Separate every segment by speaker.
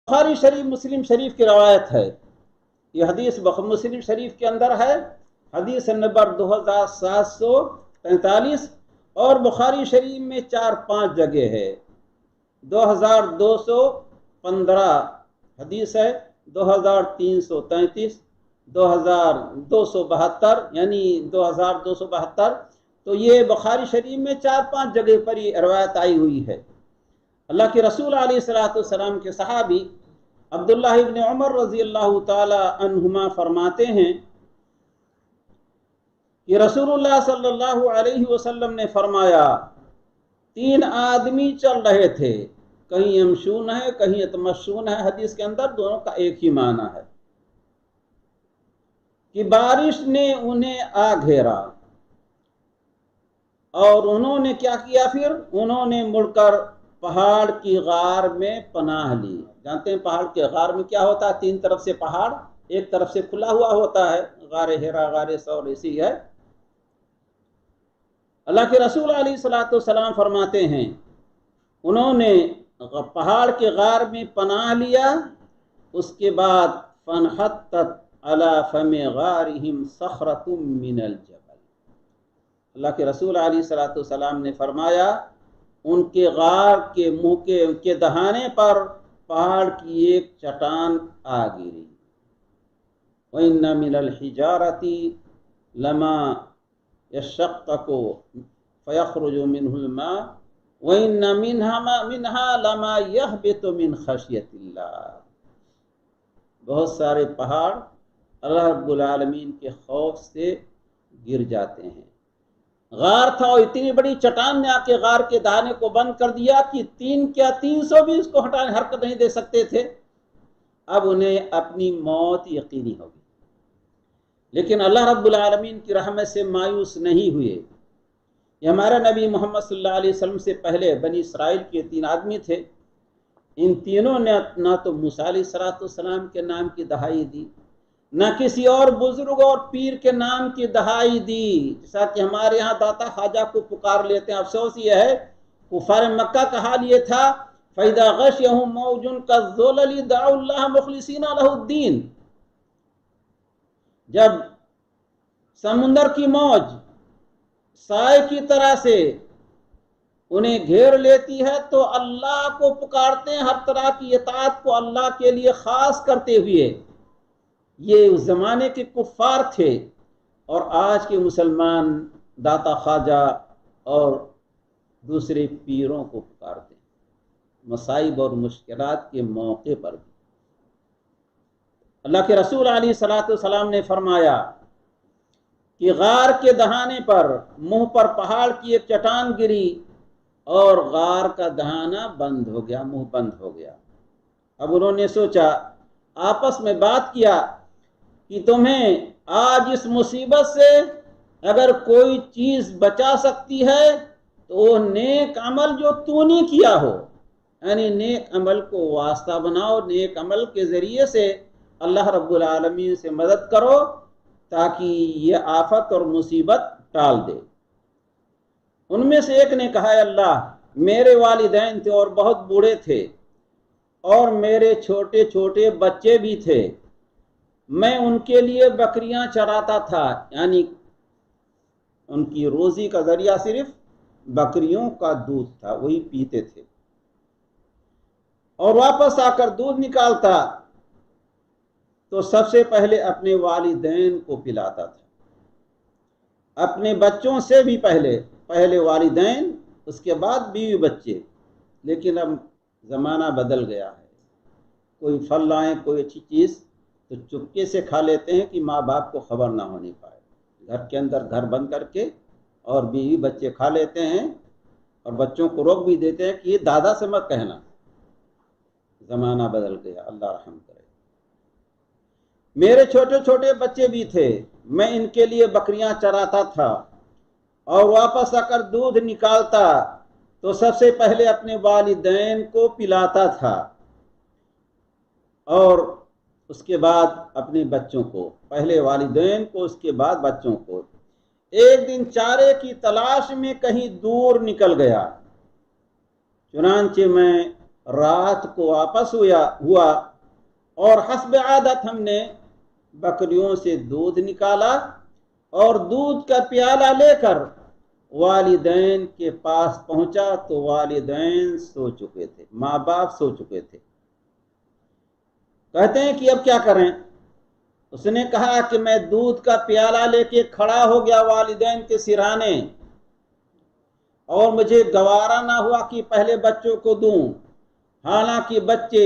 Speaker 1: बुखारी शरीफ मुस्लिम शरीफ की रवायत है। ये हदीस मुस्लिम शरीफ के अंदर है, हदीस नंबर 2743, और बुखारी शरीफ में 4-5 जगह है। 2215 हदीस है, 2333, 2272, यानी 2272। तो ये बुखारी शरीफ में 4-5 जगह पर ये रवायत आई हुई है। अल्लाह के रसूल अलैहिस्सलाम के सहाबी अब्दुल्लाह इब्न उमर रज़ी अल्लाह ताला अन्हुमा फरमाते हैं कि रसूलुल्लाह सल्लल्लाहु अलैहि वसल्लम ने फरमाया, 3 आदमी चल रहे थे, कहीं यमशून है कहीं यतमशून है, हदीस के अंदर दोनों का एक ही माना है, कि बारिश ने उन्हें आ घेरा और उन्होंने क्या किया, फिर उन्होंने मुड़कर पहाड़ की गार में पनाह ली। जानते हैं पहाड़ के गार में क्या होता है, 3 तरफ से पहाड़, एक तरफ से खुला हुआ होता है, गारे हेरा गारे सौर ऐसी है। अल्लाह के रसूल अलैहिस्सलाम फरमाते हैं, उन्होंने पहाड़ के गार में पनाह लिया, उसके बाद फनहत्तत अला फमे गारिहिम सखरतुम मिनल जबल। अल्लाह के रसूल अलैहिस्सलाम ने फरमाया, उनके गार के मुंह के दहाने पर पहाड़ की एक चट्टान आ गिरी। वइन्ना मिनल हिजारती लमा यशक्कु फयखरुजु मिनहुल मा वइन्ना मिनहा लमा यहबितु मिन खशियतिल्लाह। बहुत सारे पहाड़ अल्लाह रब्बुल आलमीन के खौफ से गिर जाते हैं। गार था और इतनी बड़ी चट्टान ने आके गार के दहाने को बंद कर दिया कि 300 भी उसको हटाने हरकत नहीं दे सकते थे। अब उन्हें अपनी मौत यकीनी होगी, लेकिन अल्लाह रब्बुल आलमीन की रहमत से मायूस नहीं हुए। ये हमारे नबी मोहम्मद सल्लल्लाहु अलैहि वसल्लम से पहले बनी इसराइल के 3 आदमी थे। इन तीनों ने ना तो मूसा अलैहिस्सलाम के नाम की दहाई दी, न किसी और बुजुर्ग और पीर के नाम की दहाई दी। जैसा कि हमारे यहाँ दाता खाजा को पुकार लेते हैं। अफसोस ये है, कुफार मक्का का हाल ये था, फैदा गशियहुम मौजुन कज़्ज़ुलली दअउल्लाह मुखलिसीना लहुद्दीन। जब समुंदर की मौज साए की तरह से उन्हें घेर लेती है तो अल्लाह को पुकारते हैं, हर तरह की इताअत को अल्लाह के लिए खास करते हुए। ये उस जमाने के कुफ्फार थे, और आज के मुसलमान दाता ख्वाजा और दूसरे पीरों को पुकारते हैं मसाइब और मुश्किलात के मौके पर भी। अल्लाह के रसूल अलैहिस्सलाम ने फरमाया कि गार के दहाने पर मुंह पर पहाड़ की एक चट्टान गिरी और गार का दहाना बंद हो गया, मुंह बंद हो गया। अब उन्होंने सोचा, आपस में बात किया कि तुम्हें आज इस मुसीबत से अगर कोई चीज बचा सकती है तो वो नेक अमल जो तूने किया हो, यानी नेक अमल को वास्ता बनाओ, नेक अमल के जरिए से अल्लाह रब्बुल आलमीन से मदद करो ताकि ये आफत और मुसीबत टाल दे। उनमें से एक ने कहा, अल्लाह मेरे वालिदैन थे और बहुत बूढ़े थे, और मेरे छोटे छोटे बच्चे भी थे, मैं उनके लिए बकरियां चराता था, यानी उनकी रोजी का जरिया सिर्फ बकरियों का दूध था, वही पीते थे, और वापस आकर दूध निकालता तो सबसे पहले अपने वालिदैन को पिलाता था, अपने बच्चों से भी पहले वालिदैन, उसके बाद बीवी बच्चे। लेकिन अब ज़माना बदल गया है, कोई फल लाए कोई अच्छी चीज़ तो चुपके से खा लेते हैं कि माँ बाप को खबर ना होने पाए, घर के अंदर घर बंद करके, और बीवी बच्चे खा लेते हैं और बच्चों को रोक भी देते हैं कि ये दादा से मत कहना। ज़माना बदल गया, अल्लाह रहम करे। मेरे छोटे छोटे बच्चे भी थे, मैं इनके लिए बकरियां चराता था, और वापस आकर दूध निकालता तो सबसे पहले अपने वालिदैन को पिलाता था, और उसके बाद अपने बच्चों को, पहले वालिदैन को उसके बाद बच्चों को। एक दिन चारे की तलाश में कहीं दूर निकल गया, चुनांचे मैं رات کو واپس ہوا اور حسب عادت ہم نے بکریوں سے دودھ نکالا اور دودھ کا پیالہ لے کر والدین کے پاس پہنچا تو والدین سو چکے تھے، ماں باپ سو چکے تھے۔ کہتے ہیں کہ اب کیا کریں؟ اس نے کہا کہ میں دودھ کا پیالہ لے کے کھڑا ہو گیا والدین کے سرانے، اور مجھے گوارا نہ ہوا کہ پہلے بچوں کو دوں، حالانکہ بچے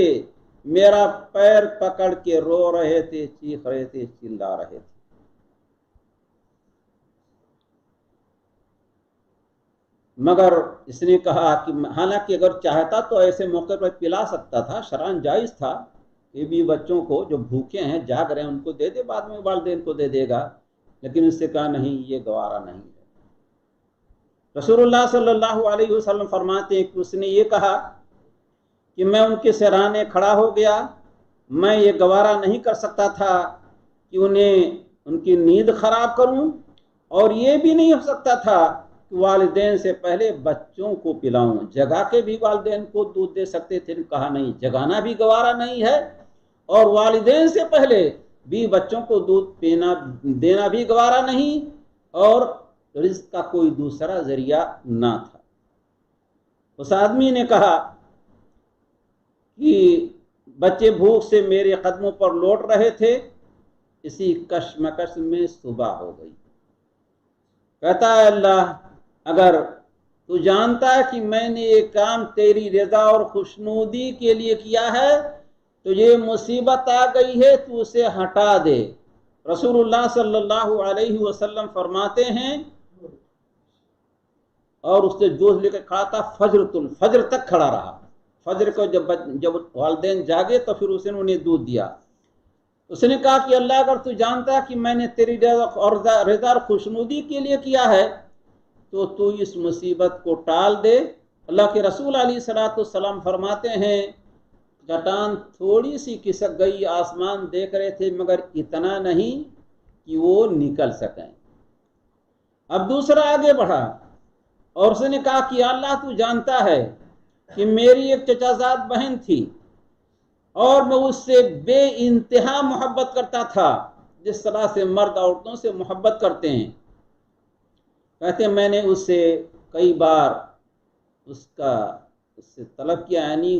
Speaker 1: میرا پیر پکڑ کے رو رہے تھے، چیخ رہے تھے، چلا رہے تھے۔ مگر اس نے کہا کہ حالانکہ اگر چاہتا تو ایسے موقع پر پلا سکتا تھا، شرعاً جائز تھا کہ بھی بچوں کو جو بھوکے ہیں جاگ رہے ہیں ان کو دے دے، بعد میں والدین کو دے دے گا، لیکن اس سے کہا نہیں، یہ گوارا نہیں ہے۔ رسول اللہ صلی اللہ علیہ وسلم فرماتے ہیں کہ اس نے یہ کہا کہ میں ان کے سرانے کھڑا ہو گیا، میں یہ گوارا نہیں کر سکتا تھا کہ ان کی نیند خراب کروں، اور یہ بھی نہیں ہو سکتا تھا کہ والدین سے پہلے بچوں کو پلاؤں۔ جگا کے بھی والدین کو دودھ دے سکتے تھے، کہا نہیں، جگانا بھی گوارا نہیں ہے، اور والدین سے پہلے بھی بچوں کو دودھ دینا بھی گوارا نہیں، اور رزق کا کوئی دوسرا ذریعہ نہ تھا۔ اس آدمی نے کہا کہ بچے بھوک سے میرے قدموں پر لوٹ رہے تھے، اسی کشمکش میں صبح ہو گئی۔ کہتا ہے اللہ، اگر تو جانتا ہے کہ میں نے یہ کام تیری رضا اور خوشنودی کے لیے کیا ہے تو یہ مصیبت آ گئی ہے، تو اسے ہٹا دے۔ رسول اللہ صلی اللہ علیہ وسلم فرماتے ہیں، اور اس سے جوش لے کے کھڑا تھا، فجر تک کھڑا رہا۔ فجر کو جب والدین جاگے تو پھر اس نے انہیں دودھ دیا۔ اس نے کہا کہ اللہ، اگر تو جانتا کہ میں نے تیری رضا اور خوشنودی کے لیے کیا ہے تو اس مصیبت کو ٹال دے۔ اللہ کے رسول علیہ الصلوۃ والسلام فرماتے ہیں، چٹان تھوڑی سی کھسک گئی، آسمان دیکھ رہے تھے مگر اتنا نہیں کہ وہ نکل سکیں۔ اب دوسرا آگے بڑھا اور اس نے کہا کہ اللہ، تو جانتا ہے کہ میری ایک چچا زاد بہن تھی اور میں اس سے بے انتہا محبت کرتا تھا، جس طرح سے مرد عورتوں سے محبت کرتے ہیں۔ کہتے ہیں میں نے اس سے کئی بار اس سے طلب کیا، یعنی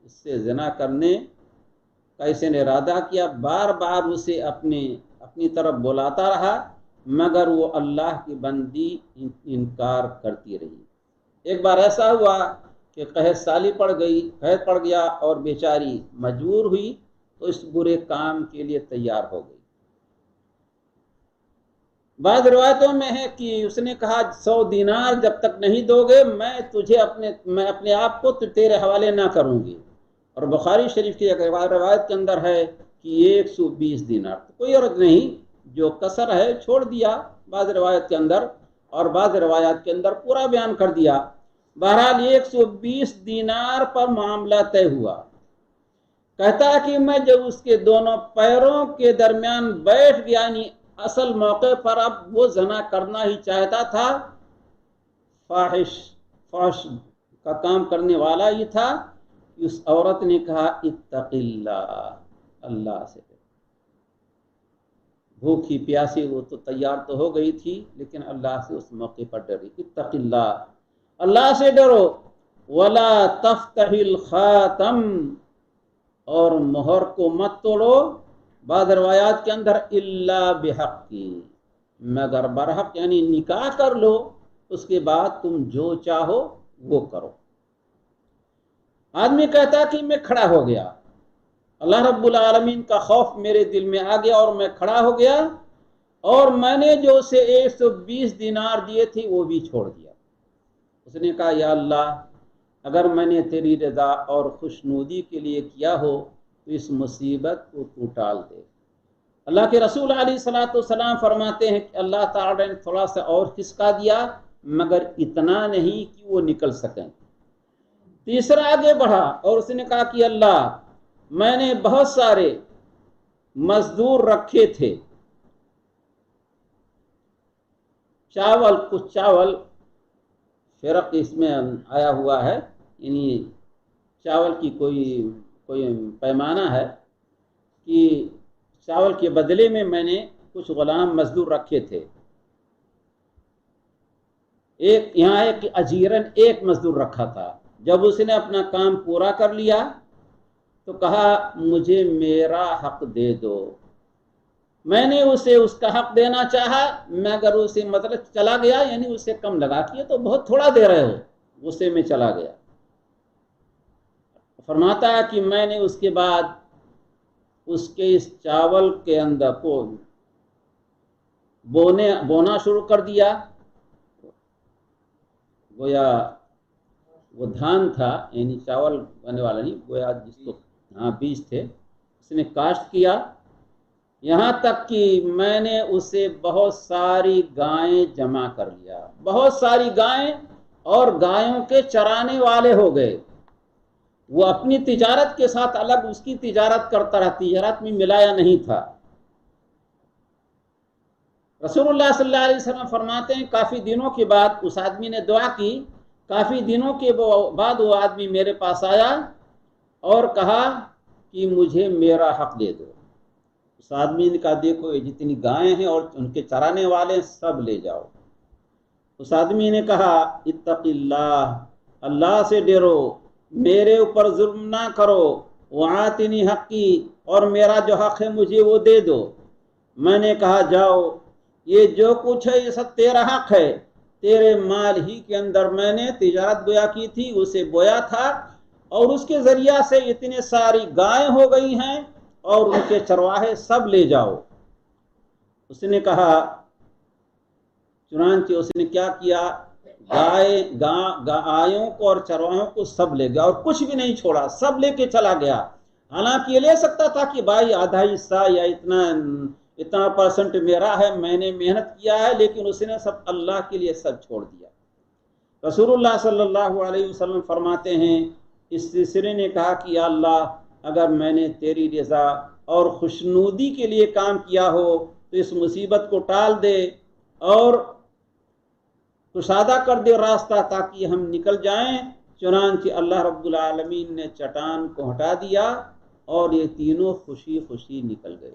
Speaker 1: اس سے زنا کرنے کا اس نے ارادہ کیا، بار بار اسے اپنی طرف بلاتا رہا، مگر وہ اللہ کی بندی انکار کرتی رہی۔ ایک بار ایسا ہوا کہ قحط سالی پڑ گیا اور بیچاری مجبور ہوئی تو اس برے کام کے لیے تیار ہو گئی۔ بعض روایتوں میں ہے کہ اس نے کہا 100 دینار جب تک نہیں دو گے میں اپنے آپ کو تیرے حوالے نہ کروں گی۔ اور بخاری شریف کی ایک روایت کے اندر ہے کہ 120 دینار، کوئی عرض نہیں، جو کسر ہے چھوڑ دیا بعض روایت کے اندر، اور بعض روایات کے اندر پورا بیان کر دیا۔ بہرحال 120 دینار پر معاملہ طے ہوا۔ کہتا کہ میں جب اس کے دونوں پیروں کے درمیان بیٹھ گیا، یعنی اصل موقع پر اب وہ زنا کرنا ہی چاہتا تھا، فاحش کا کام کرنے والا ہی تھا، اس عورت نے کہا اتق اللہ، اللہ سے ڈر۔ بھوکی پیاسی وہ تو تیار تو ہو گئی تھی، لیکن اللہ سے اس موقع پر ڈری۔ اتق اللہ، اللہ سے ڈرو، ولا تفتح الخاتم، اور مہر کو مت توڑو، بعض روایات کے اندر الا بحق کی، مگر برحق، یعنی نکاح کر لو، اس کے بعد تم جو چاہو وہ کرو۔ آدمی کہتا کہ میں کھڑا ہو گیا، اللہ رب العالمین کا خوف میرے دل میں آ گیا اور میں کھڑا ہو گیا، اور میں نے جو اسے 120 دینار دیے تھے وہ بھی چھوڑ دیا۔ اس نے کہا یا اللہ، اگر میں نے تیری رضا اور خوشنودی کے لیے کیا ہو تو اس مصیبت کو تو ٹال دے۔ اللہ کے رسول علیہ الصلوۃ والسلام فرماتے ہیں کہ اللہ تعالی نے تھوڑا سا اور کھسکا دیا، مگر اتنا نہیں کہ وہ نکل سکیں۔ تیسرا آگے بڑھا اور اس نے کہا کہ اللہ، میں نے بہت سارے مزدور رکھے تھے، کچھ چاول فرق اس میں آیا ہوا ہے، یعنی चावल की कोई पैमाना है कि चावल के बदले में मैंने कुछ गुलाम मजदूर रखे थे। यहाँ एक अजीरन एक मजदूर रखा था। जब उसने अपना काम पूरा कर लिया तो कहा मुझे मेरा हक दे दो। मैंने उसे उसका हक देना चाहा, मगर उसे मतलब चला गया, यानी उसे कम लगा कि तो बहुत थोड़ा दे रहे हो, गुस्से में चला गया। फरमाता है कि मैंने उसके बाद उसके इस चावल के अंदर को बोना शुरू कर दिया। गोया वो धान था, यानी चावल बनने वाला नहीं, गोया जिसको बीज थे, उसने काश्त किया। यहाँ तक कि मैंने उसे बहुत सारी गायें जमा कर लिया, बहुत सारी गायें, और गायों के चराने वाले हो गए। वो अपनी तिजारत के साथ अलग उसकी तिजारत करता रहा, तिजारत में मिलाया नहीं था। रसूलुल्लाह सल्लल्लाहु अलैहि वसल्लम फरमाते हैं काफ़ी दिनों के बाद उस आदमी ने दुआ की। काफ़ी दिनों के बाद वो आदमी मेरे पास आया और कहा कि मुझे मेरा हक दे दो। उस आदमी ने कहा देखो ये जितनी गायें हैं और उनके चराने वाले सब ले जाओ। उस आदमी ने कहा इत्तक़िल्लाह, अल्लाह से डरो, मेरे ऊपर जुल्म ना करो, वआतिनी हक़्क़ी, और मेरा जो हक है मुझे वो दे दो। मैंने कहा जाओ, ये जो कुछ है ये सब तेरा हक है, तेरे माल ही के अंदर मैंने तिजारत गोया की थी, उसे बोया था, और उसके जरिया से इतने सारी गायें हो गई हैं और उनके चरवाहे सब ले जाओ। उसने कहा, चुनांचे उसने क्या किया, गायों को और चरवाहों को सब ले गया और कुछ भी नहीं छोड़ा, सब लेके चला गया। हालांकि ये ले सकता था कि भाई आधा हिस्सा या इतना परसेंट मेरा है, मैंने मेहनत किया है, लेकिन उसने सब अल्लाह के लिए सब छोड़ दिया। रसूलुल्लाह सल्लल्लाहु अलैहि वसल्लम फरमाते हैं, इस सिलसिले ने कहा कि अल्लाह, अगर मैंने तेरी रज़ा और खुशनुदी के लिए काम किया हो तो इस मुसीबत को टाल दे और कुशादा कर दे रास्ता, ताकि हम निकल जाएं। चुनांचे अल्लाह रब्बुल आलमीन ने चट्टान को हटा दिया और ये तीनों खुशी खुशी निकल गए।